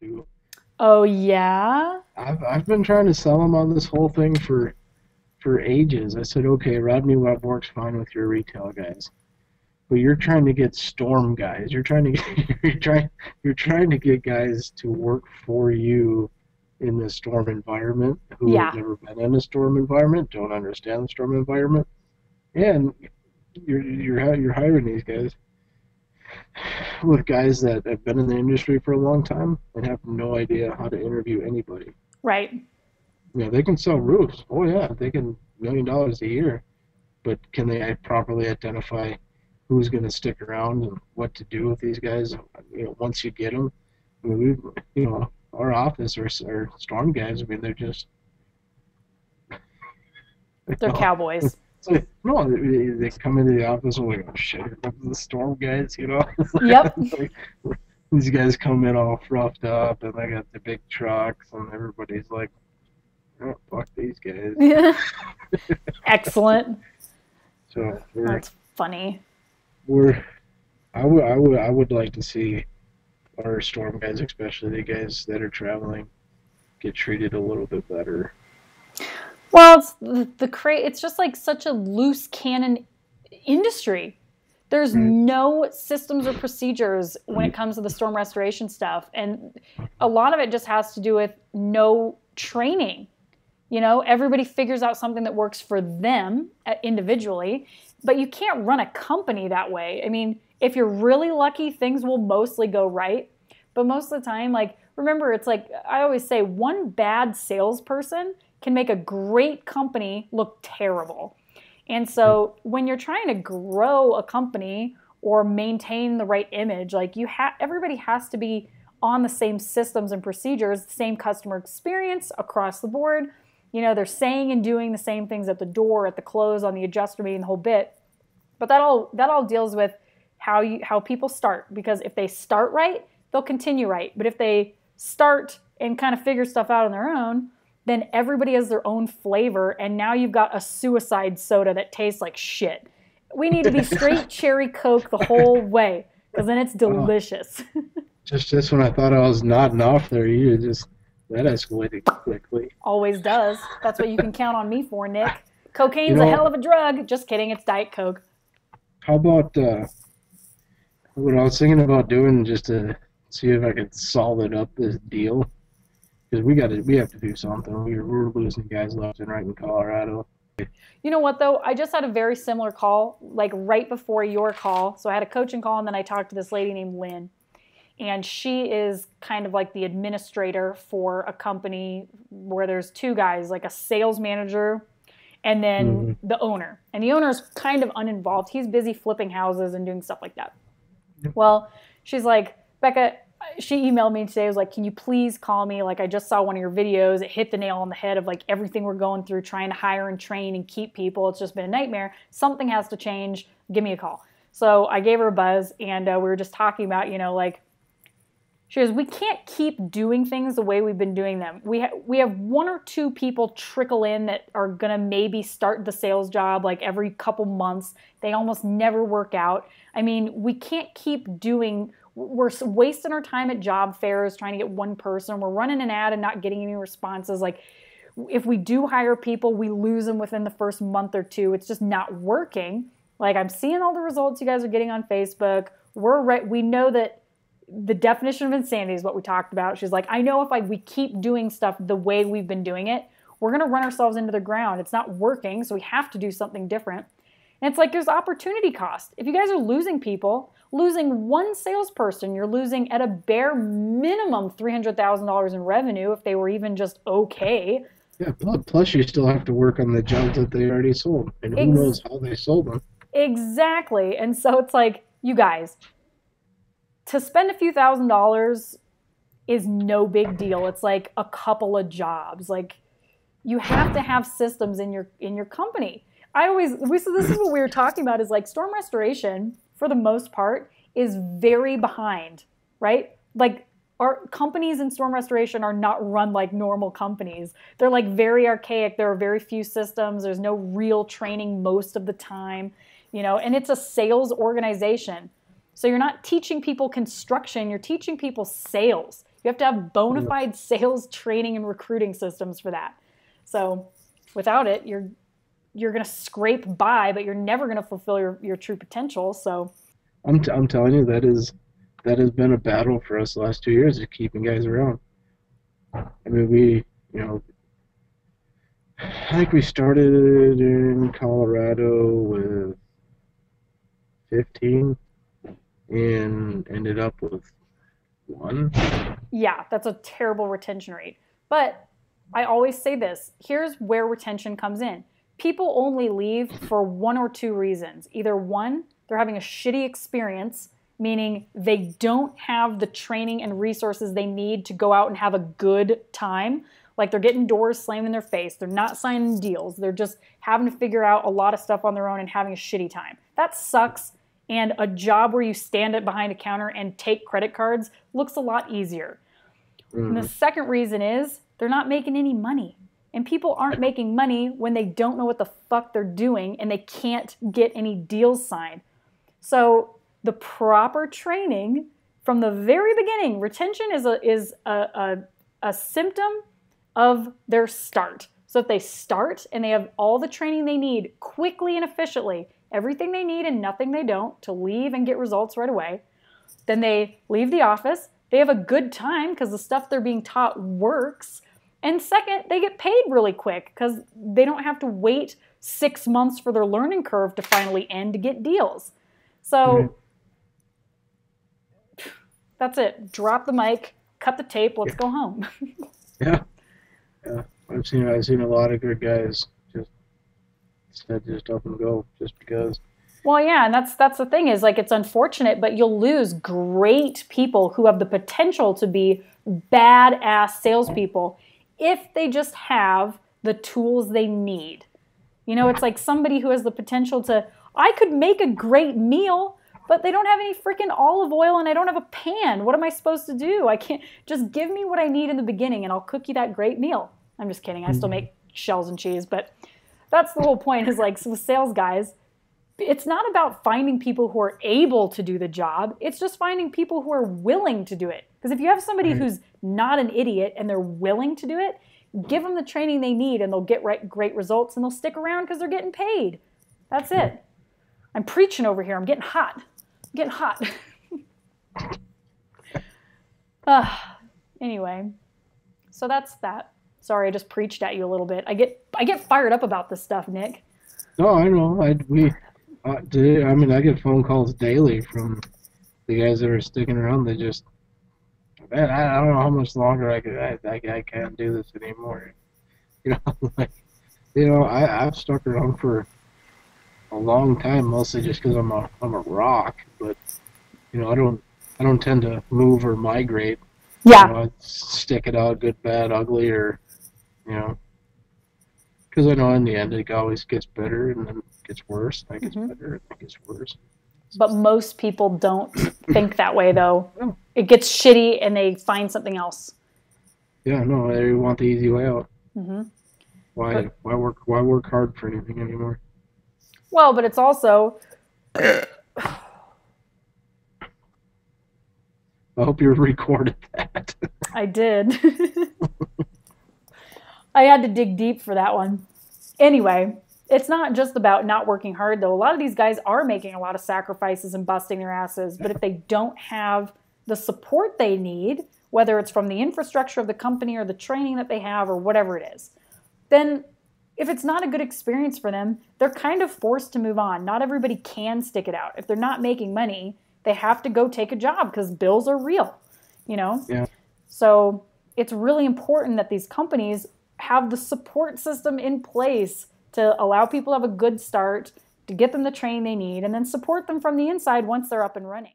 too. Oh, yeah? I've been trying to sell them on this whole thing for ages. I said, okay, Rodney Web works fine with your retail guys, but you're trying to get storm guys. You're trying to get, you're trying to get guys to work for you in the storm environment who have Yeah. never been in a storm environment, don't understand the storm environment, and you're hiring these guys with guys that have been in the industry for a long time and have no idea how to interview anybody. Right. You know, they can sell roofs. Oh yeah, they can $1 million a year, but can they properly identify who's going to stick around and what to do with these guys? You know, once you get them, I mean, we, you know, our office our storm guys. I mean, they're just, you They're know, cowboys. no, they come into the office and we're like, oh shit, here comes the storm guys. You know, Yep. it's like, these guys come in all roughed up and they got the big trucks and everybody's like, oh, fuck these guys. Excellent. So That's funny. we're I would like to see our storm guys, especially the guys that are traveling, get treated a little bit better. Well, it's it's just like such a loose cannon industry. There's Right? no systems or procedures when it comes to the storm restoration stuff. And a lot of it just has to do with no training. You know, everybody figures out something that works for them individually, but you can't run a company that way. I mean, if you're really lucky, things will mostly go right. But most of the time, like, remember, it's like I always say, one bad salesperson can make a great company look terrible. And so when you're trying to grow a company or maintain the right image, like everybody has to be on the same systems and procedures, the same customer experience across the board. You know, they're saying and doing the same things at the door, at the close, on the adjuster meeting, the whole bit. But that all deals with how people start, because if they start right, they'll continue right. But if they start and kind of figure stuff out on their own, then everybody has their own flavor, and now you've got a suicide soda that tastes like shit. We need to be straight cherry Coke the whole way, because then it's Wow. delicious. Just when I thought I was nodding off there, you just that escalated quickly. Always does. That's what you can count on me for, Nick. You Cocaine's a hell know, of a drug. Just kidding, it's Diet Coke. how about what I was thinking about doing just to see if I could solid up this deal because we have to do something. We're losing guys left and right in Colorado. You know what, though? I just had a very similar call, like right before your call. So I had a coaching call, and then I talked to this lady named Lynn. And she is kind of like the administrator for a company where there's two guys, like a sales manager and then Mm-hmm. the owner. And the owner is kind of uninvolved. He's busy flipping houses and doing stuff like that. Yep. Well, she's like, Becca, she emailed me today, was like, can you please call me? Like, I just saw one of your videos. It hit the nail on the head of like everything we're going through, trying to hire and train and keep people. It's just been a nightmare. Something has to change. Give me a call. So I gave her a buzz, and we were just talking about, like, she goes, we can't keep doing things the way we've been doing them. We have one or two people trickle in that are going to maybe start the sales job like every couple months. They almost never work out. I mean, we can't keep doing, we're wasting our time at job fairs trying to get one person. We're running an ad and not getting any responses. Like, if we do hire people, we lose them within the first month or two. It's just not working. Like, I'm seeing all the results you guys are getting on Facebook. We know that the definition of insanity is what we talked about. She's like, I know if we keep doing stuff the way we've been doing it, we're going to run ourselves into the ground. It's not working, so we have to do something different. And it's like there's opportunity cost. If you guys are losing people, losing one salesperson, you're losing at a bare minimum $300,000 in revenue if they were even just okay. Yeah. Plus, you still have to work on the jobs that they already sold, and who Ex- knows how they sold them. exactly. And so it's like, you guys, to spend a few $1,000s is no big deal. It's like a couple of jobs. Like, you have to have systems in your company. So this is what we were talking about, is like storm restoration for the most part is very behind, right? Like, our companies in storm restoration are not run like normal companies. They're like very archaic. There are very few systems. There's no real training most of the time, and it's a sales organization. So you're not teaching people construction, you're teaching people sales. You have to have bona fide sales training and recruiting systems for that. So without it, you're going to scrape by, but you're never going to fulfill your true potential. So I'm telling you, that has been a battle for us the last 2 years, is keeping guys around. I mean, I think we started in Colorado with 15 and ended up with one. yeah, that's a terrible retention rate. But I always say this, here's where retention comes in. People only leave for one or two reasons. Either one, they're having a shitty experience, meaning they don't have the training and resources they need to go out and have a good time. Like they're getting doors slammed in their face. They're not signing deals. They're just having to figure out a lot of stuff on their own and having a shitty time. That sucks. And a job where you stand up behind a counter and take credit cards looks a lot easier. And the second reason is they're not making any money. And people aren't making money when they don't know what the fuck they're doing and they can't get any deals signed. So the proper training from the very beginning, retention is a symptom of their start. So if they start and they have all the training they need quickly and efficiently, everything they need and nothing they don't to leave and get results right away, then they leave the office, they have a good time because the stuff they're being taught works, and second, they get paid really quick because they don't have to wait 6 months for their learning curve to finally end to get deals. So that's it. Drop the mic, cut the tape, let's go home. Yeah, yeah. I've seen a lot of good guys just up and go just because. Well, yeah, and that's the thing is like it's unfortunate, but you'll lose great people who have the potential to be badass salespeople if they just have the tools they need. You know, it's like somebody who has the potential to, I could make a great meal, but they don't have any freaking olive oil and I don't have a pan. What am I supposed to do? I can't, just give me what I need in the beginning and I'll cook you that great meal. I'm just kidding. I still make shells and cheese, but that's the whole point is like with sales guys, it's not about finding people who are able to do the job. It's just finding people who are willing to do it. Because if you have somebody who's not an idiot and they're willing to do it, give them the training they need and they'll get great results and they'll stick around because they're getting paid. That's it. I'm preaching over here. I'm getting hot. I'm getting hot. Anyway, so that's that. Sorry, I just preached at you a little bit. I get fired up about this stuff, Nick. Oh, I know. I mean, I get phone calls daily from the guys that are sticking around. They just, man, I don't know how much longer I can't do this anymore. You know, like, I've stuck around for a long time, mostly just because I'm a rock. But I don't tend to move or migrate. Yeah. I stick it out, good, bad, ugly, or because I know in the end it always gets better and then it gets worse. And it gets better and it gets worse. But most people don't think that way, though. Oh. It gets shitty and they find something else. Yeah, no, they want the easy way out. Why work hard for anything anymore? Well, but it's also. I hope you recorded that. I did. I had to dig deep for that one. Anyway, it's not just about not working hard, though. A lot of these guys are making a lot of sacrifices and busting their asses. But if they don't have the support they need, whether it's from the infrastructure of the company or the training that they have or whatever it is, then if it's not a good experience for them, they're kind of forced to move on. Not everybody can stick it out. If they're not making money, they have to go take a job because bills are real, Yeah. So it's really important that these companies have the support system in place to allow people to have a good start, to get them the training they need, and then support them from the inside once they're up and running.